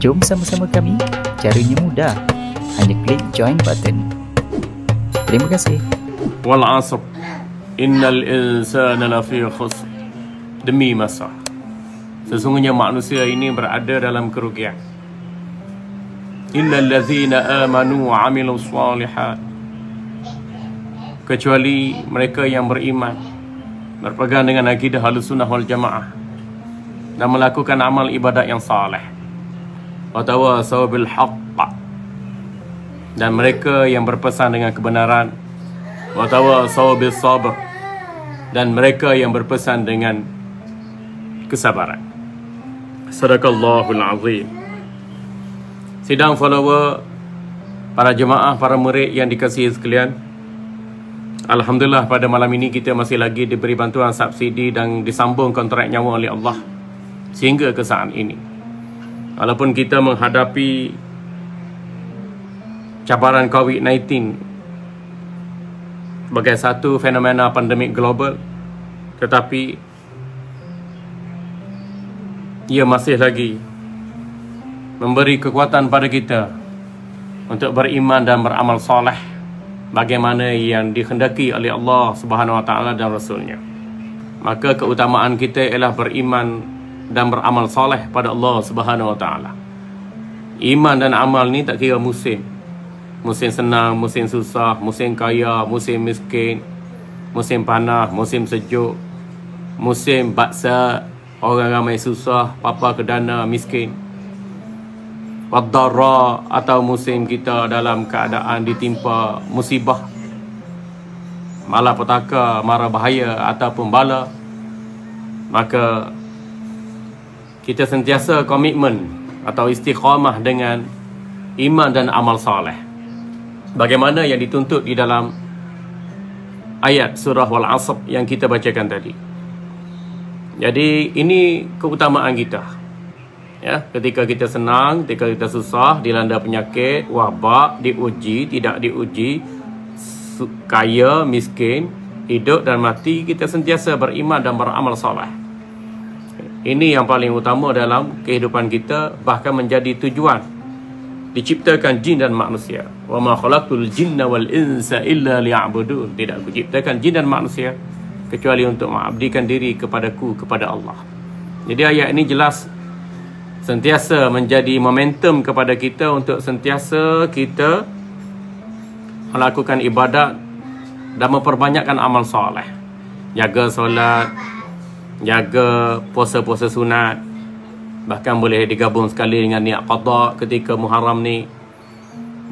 Jom sama-sama kami. Caranya mudah. Hanya klik join button. Terima kasih. Wal 'asr. Innal insana lafi khusr. Demi masa, sesungguhnya manusia ini berada dalam kerugian. Illal ladzina amanu wa 'amilus shalihat. Kecuali mereka yang beriman, berpegang dengan akidah Ahlussunnah wal Jamaah dan melakukan amal ibadat yang saleh. Wa tawasaw bil haqq. Dan mereka yang berpesan dengan kebenaran. Wa tawasaw bis sabr. Dan mereka yang berpesan dengan kesabaran. Sadaqallahul azim. Sidang follower, para jemaah, para murid yang dikasihi sekalian, alhamdulillah pada malam ini kita masih lagi diberi bantuan subsidi dan disambung kontrak nyawa oleh Allah sehingga ke saat ini. Walaupun kita menghadapi cabaran COVID-19 sebagai satu fenomena pandemik global, tetapi ia masih lagi memberi kekuatan pada kita untuk beriman dan beramal soleh bagaimana yang dikehendaki oleh Allah Subhanahu Wa Taala dan Rasulnya. Maka keutamaan kita ialah beriman dan beramal soleh pada Allah Subhanahu Wa Taala. Iman dan amal ni tak kira musim. Musim senang, musim susah, musim kaya, musim miskin, musim panas, musim sejuk, musim baksa, orang ramai susah, papa kedana, miskin. Waddarra, atau musim kita dalam keadaan ditimpa musibah, malapetaka, mara bahaya ataupun bala. Maka kita sentiasa komitmen atau istiqamah dengan iman dan amal soleh, bagaimana yang dituntut di dalam ayat surah Wal 'Asr yang kita bacakan tadi. Jadi ini keutamaan kita, ya, ketika kita senang, ketika kita susah, dilanda penyakit, wabak, diuji, tidak diuji, kaya, miskin, hidup dan mati, kita sentiasa beriman dan beramal soleh. Ini yang paling utama dalam kehidupan kita, bahkan menjadi tujuan diciptakan jin dan manusia. Wa ma khalaqtul jinna wal insa illa liya'budun. Tidak aku ciptakan jin dan manusia kecuali untuk mengabdikan diri kepadaku, kepada Allah. Jadi ayat ini jelas sentiasa menjadi momentum kepada kita untuk sentiasa kita melakukan ibadat dan memperbanyakkan amal soleh. Jaga solat, jaga puasa-puasa sunat, bahkan boleh digabung sekali dengan niat qada ketika Muharram ni.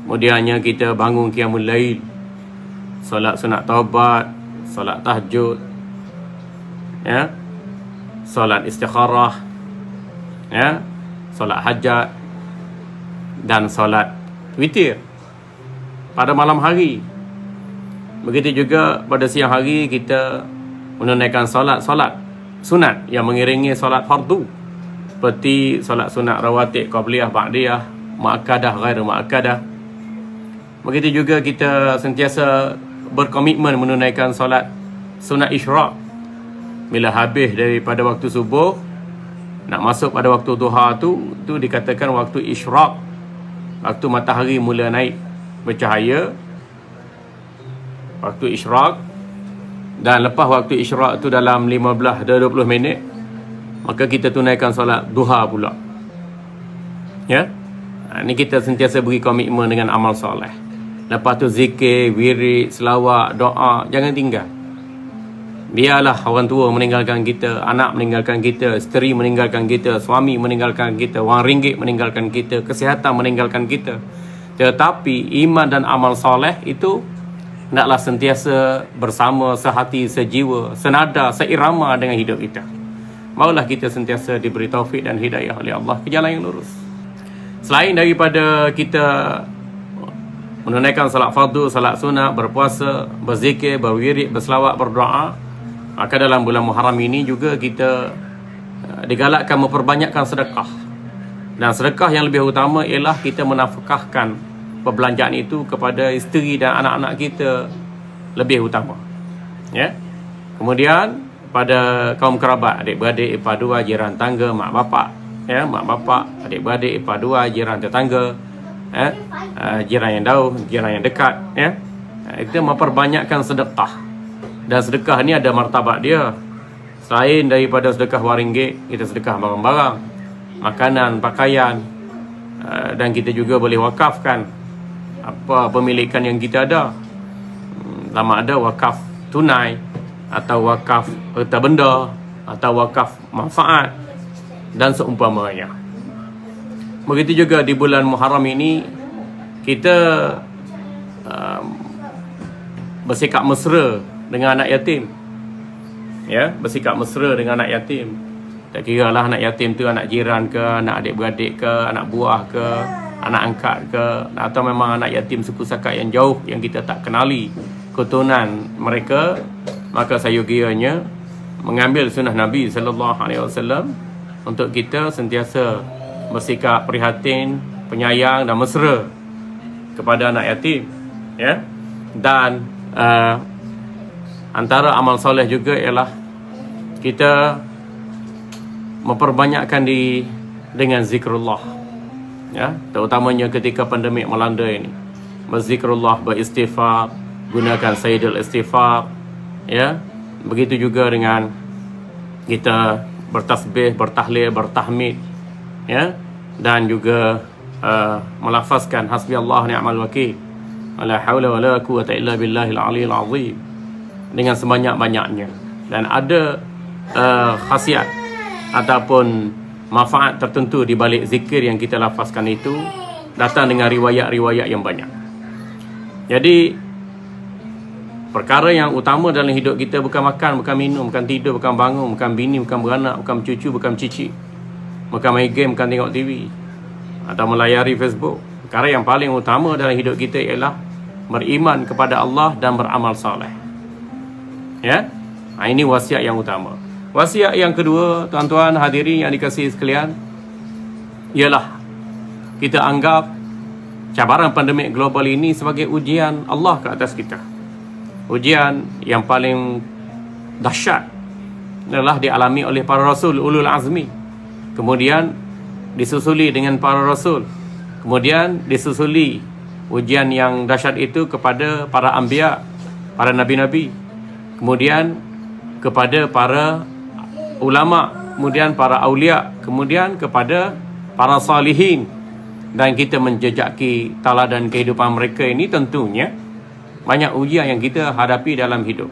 Kemudiannya kita bangun qiyamul lail, solat sunat taubat, solat tahajud, ya, solat istikharah, ya, solat hajat dan solat witir pada malam hari. Begitu juga pada siang hari kita menunaikan solat-solat sunat yang mengiringi solat fardu, seperti solat sunat rawatib, qabliyah, ba'diyah, muakkadah, ghairu muakkadah. Begitu juga kita sentiasa berkomitmen menunaikan solat sunat isyraq. Bila habis daripada waktu subuh nak masuk pada waktu duha tu dikatakan waktu isyraq, waktu matahari mula naik bercahaya, waktu isyraq. Dan lepas waktu isyraq tu dalam 15 dan 20 minit, maka kita tunaikan solat duha pula, ya. Ini kita sentiasa beri komitmen dengan amal soleh. Lepas tu zikir, wirid, selawat, doa, jangan tinggal. Biarlah orang tua meninggalkan kita, anak meninggalkan kita, isteri meninggalkan kita, suami meninggalkan kita, wang ringgit meninggalkan kita, kesihatan meninggalkan kita, tetapi iman dan amal soleh itu naklah sentiasa bersama, sehati, sejiwa, senada, seirama dengan hidup kita. Maulah kita sentiasa diberi taufik dan hidayah oleh Allah ke jalan yang lurus. Selain daripada kita menunaikan salat fardu, salat sunat, berpuasa, berzikir, berwirid, berselawat, berdoa, maka dalam bulan Muharram ini juga kita digalakkan memperbanyakkan sedekah. Dan sedekah yang lebih utama ialah kita menafkahkan perbelanjaan itu kepada isteri dan anak-anak kita lebih utama, ya. Kemudian pada kaum kerabat, adik-beradik, ipar dua, jiran tangga, mak bapak, ya, mak bapak, adik-beradik, ipar dua, jiran tetangga, jiran yang jauh, jiran yang dekat, ya. Kita memperbanyakkan sedekah. Dan sedekah ni ada martabat dia. Selain daripada sedekah RM1, kita sedekah barang-barang, makanan, pakaian, dan kita juga boleh wakafkan apa pemilikan yang kita ada. Sama ada wakaf tunai, atau wakaf harta benda, atau wakaf manfaat, dan seumpamanya. Begitu juga di bulan Muharram ini, kita bersikap mesra dengan anak yatim. Ya, bersikap mesra dengan anak yatim. Tak kira lah anak yatim tu anak jiran ke, anak adik-beradik ke, anak buah ke, anak angkat ke, atau memang anak yatim suku sakat yang jauh yang kita tak kenali keturunan mereka, maka sayogianya mengambil sunnah Nabi SAW untuk kita sentiasa bersikap prihatin, penyayang dan mesra kepada anak yatim, ya. Dan antara amal soleh juga ialah kita memperbanyakkan dengan zikrullah, ya, terutamanya ketika pandemik melanda ini. Berzikrullah, beristighfar, gunakan sayyidul istighfar, ya. Begitu juga dengan kita bertasbih, bertahlil, bertahmid, ya, dan juga melafazkan hasbiyallahu ni'mal wakil, wala haula wala quwwata illa billahil aliyil azim, dengan sebanyak-banyaknya. Dan ada khasiat ataupun manfaat tertentu di balik zikir yang kita lafazkan itu, datang dengan riwayat-riwayat yang banyak. Jadi perkara yang utama dalam hidup kita bukan makan, bukan minum, bukan tidur, bukan bangun, bukan bini, bukan beranak, bukan cucu, bukan cicit, bukan main game, bukan tengok TV atau melayari Facebook. Perkara yang paling utama dalam hidup kita ialah beriman kepada Allah dan beramal soleh. Ya, ini wasiat yang utama. Wasiat yang kedua, tuan-tuan hadirin yang dikasihi sekalian, ialah kita anggap cabaran pandemik global ini sebagai ujian Allah ke atas kita. Ujian yang paling dahsyat adalah dialami oleh para rasul ulul azmi, kemudian disusuli dengan para rasul, kemudian disusuli ujian yang dahsyat itu kepada para anbiya, para nabi-nabi, kemudian kepada para ulama, kemudian para aulia, kemudian kepada para salihin. Dan kita menjejaki teladan kehidupan mereka ini, tentunya banyak ujian yang kita hadapi dalam hidup.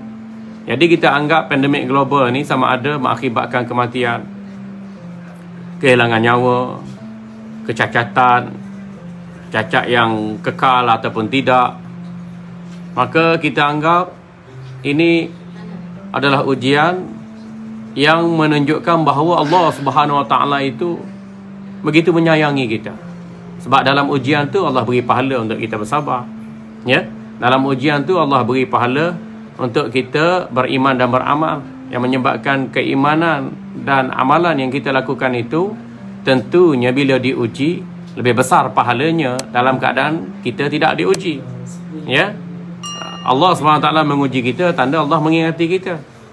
Jadi kita anggap pandemik global ni sama ada mengakibatkan kematian, kehilangan nyawa, kecacatan, cacat yang kekal ataupun tidak. Maka kita anggap ini adalah ujian yang menunjukkan bahawa Allah Subhanahu Wa Taala itu begitu menyayangi kita. Sebab dalam ujian tu Allah beri pahala untuk kita bersabar, ya. Dalam ujian tu Allah beri pahala untuk kita beriman dan beramal, yang menyebabkan keimanan dan amalan yang kita lakukan itu tentunya bila diuji lebih besar pahalanya dalam keadaan kita tidak diuji, ya. Allah SWT menguji kita, tanda Allah mengingati kita.